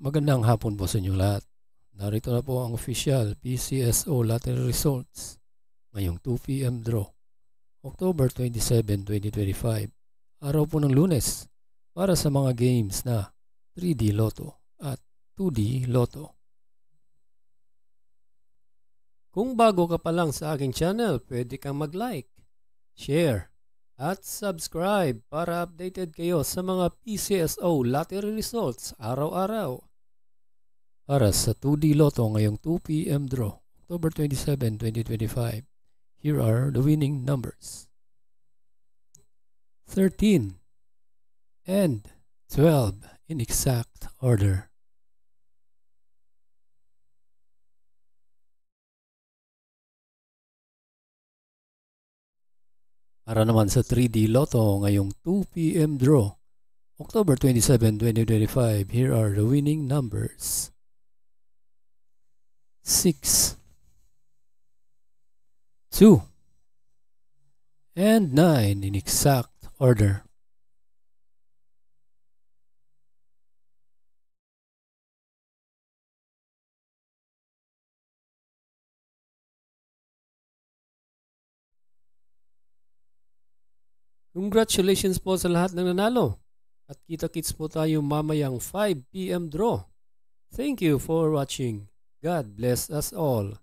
Magandang hapon po sa inyong lahat. Narito na po ang official PCSO lottery results ngayong 2 p.m. draw, October 27, 2025, araw po ng Lunes, para sa mga games na 3D Lotto at 2D Lotto. Kung bago ka pa lang sa aking channel, pwede kang mag-like, share, at subscribe para updated kayo sa mga PCSO lottery results araw-araw. Para sa 2D Lotto ngayong 2 p.m. draw, October 27, 2025, here are the winning numbers: 13 and 12 in exact order. Para naman sa 3D Lotto ngayong 2 p.m. draw, October 27, 2025, here are the winning numbers: 6, 2, and 9 in exact order. Congratulations po sa lahat ng nanalo. At kita-kits po tayo mamayang 5 p.m. draw. Thank you for watching. God bless us all.